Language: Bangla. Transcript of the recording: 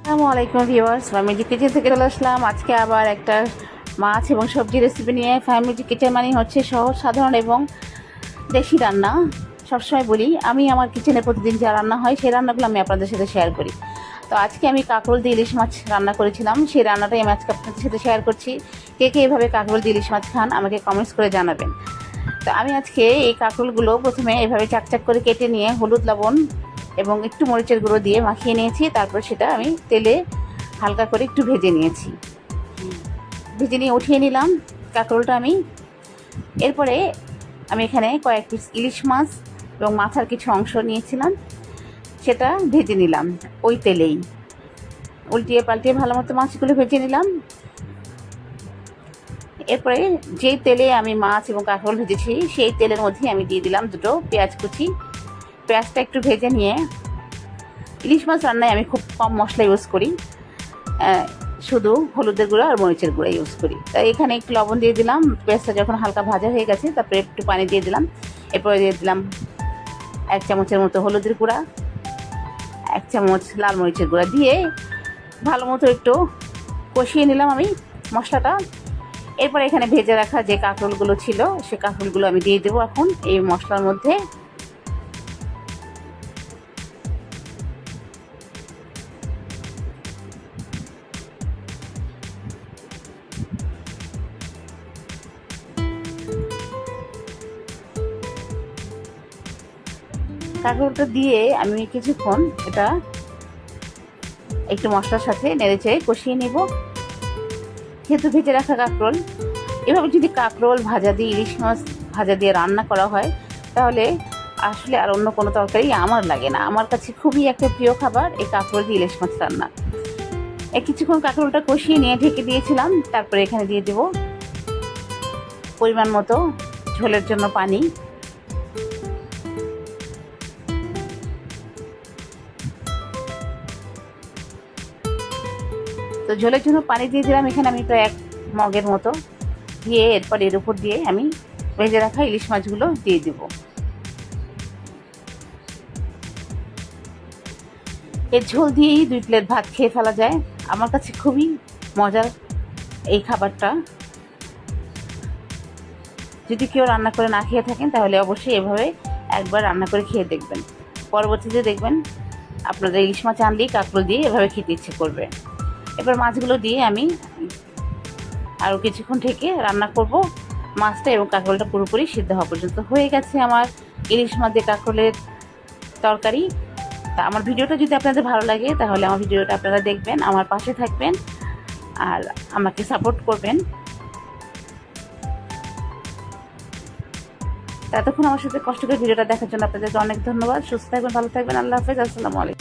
আসসালামু আলাইকুম ভিউয়ার্স, ফাহিম কিচেন থেকে চলে আসলাম আজকে আবার একটা মাছ এবং সবজি রেসিপি নিয়ে। ফাহিম কিচেন মানে হচ্ছে সহজ, সাধারণ এবং দেশি রান্না। সবসময় বলি আমি আমার কিচেনে প্রতিদিন যা রান্না হয় সেই রান্নাগুলো আমি আপনাদের সাথে শেয়ার করি। তো আজকে আমি কাকরোল দিয়ে ইলিশ মাছ রান্না করেছিলাম, সেই রান্নাটাই আমি আজকে আপনাদের সাথে শেয়ার করছি। কে কে এভাবে কাকরোল দিয়ে ইলিশ মাছ খান আমাকে কমেন্টস করে জানাবেন। তো আমি আজকে এই কাকরোলগুলো প্রথমে এভাবে চাকচাক করে কেটে নিয়ে হলুদ, লবণ এবং একটু মরিচের গুঁড়ো দিয়ে মাখিয়ে নিয়েছি। তারপর সেটা আমি তেলে হালকা করে একটু ভেজে নিয়েছি। ভেজে নিয়ে উঠিয়ে নিলাম কাঁকরোলটা আমি। এরপরে আমি এখানে কয়েক পিস ইলিশ মাছ এবং মাথার কিছু অংশ নিয়েছিলাম, সেটা ভেজে নিলাম ওই তেলেই। উল্টিয়ে পাল্টিয়ে ভালো মতো মাছগুলো ভেজে নিলাম। এরপরে যেই তেলে আমি মাছ এবং কাঁকরোল ভেজেছি সেই তেলের মধ্যে আমি দিয়ে দিলাম দুটো পেঁয়াজ কুচি। পেঁয়াজটা একটু ভেজে নিয়ে, ইলিশ মাছ রান্নায় আমি খুব কম মশলা ইউজ করি, শুধু হলুদের গুঁড়ো আর মরিচের গুঁড়ো ইউজ করি। তাই এখানে একটু লবণ দিয়ে দিলাম। পেঁয়াজটা যখন হালকা ভাজা হয়ে গেছে তারপরে একটু পানি দিয়ে দিলাম। এরপরে দিয়ে দিলাম 1 চামচের মতো হলুদের গুঁড়া, 1 চামচ লাল মরিচের গুঁড়া দিয়ে ভালো মতো একটু কষিয়ে নিলাম আমি মশলাটা। এরপরে এখানে ভেজে রাখা যে কাঁকরোলগুলো ছিল সে কাঁকরোলগুলো আমি দিয়ে দেবো এখন এই মশলার মধ্যে। কাঁকরোলটা দিয়ে আমি কিছুক্ষণ এটা একটু মশলার সাথে নেড়েচেড়ে কষিয়ে নেব। যেহেতু ভেজে রাখা কাঁকরোল, এভাবে যদি কাঁকরোল ভাজা দিয়ে ইলিশ মাছ ভাজা দিয়ে রান্না করা হয় তাহলে আসলে আর অন্য কোনো তরকারি আমার লাগে না। আমার কাছে খুবই একটা প্রিয় খাবার এই কাঁকরোল দিয়ে ইলিশ মাছ রান্না। কিছুক্ষণ কাঁকরোলটা কষিয়ে নিয়ে ঢেকে দিয়েছিলাম। তারপরে এখানে দিয়ে দেব পরিমাণ মতো ঝোলের জন্য পানি। তো ঝোলের জন্য পানি দিয়ে দিলাম এখানে আমি প্রায় 1 মগের মতো দিয়ে। এরপর এর উপর দিয়ে আমি ভেজে রাখা ইলিশ মাছগুলো দিয়ে দেব। এর ঝোল দিয়েই 2 প্লেট ভাত খেয়ে ফেলা যায়। আমার কাছে খুবই মজার এই খাবারটা। যদি কেউ রান্না করে না খেয়ে থাকেন তাহলে অবশ্যই এভাবে একবার রান্না করে খেয়ে দেখবেন। পরবর্তীতে দেখবেন আপনাদের ইলিশ মাছ আনলেই কাঁকরোল দিয়ে এভাবে খেতে ইচ্ছে করবে। এবার মাছগুলো দিয়ে আমি আরও কিছুক্ষণ থেকে রান্না করব মাছটা এবং কাঁকরোলটা পুরোপুরি সিদ্ধ হওয়া পর্যন্ত। হয়ে গেছে আমার ইলিশ মাছ দিয়ে কাঁকরোলের তরকারি। তা আমার ভিডিওটা যদি আপনাদের ভালো লাগে তাহলে আমার ভিডিওটা আপনারা দেখবেন, আমার পাশে থাকবেন আর আমাকে সাপোর্ট করবেন। ততক্ষণ আমার সাথে কষ্ট করে ভিডিওটা দেখার জন্য আপনাদেরকে অনেক ধন্যবাদ। সুস্থ থাকবেন, ভালো থাকবেন। আল্লাহ হাফেজ। আসসালামু আলাইকুম।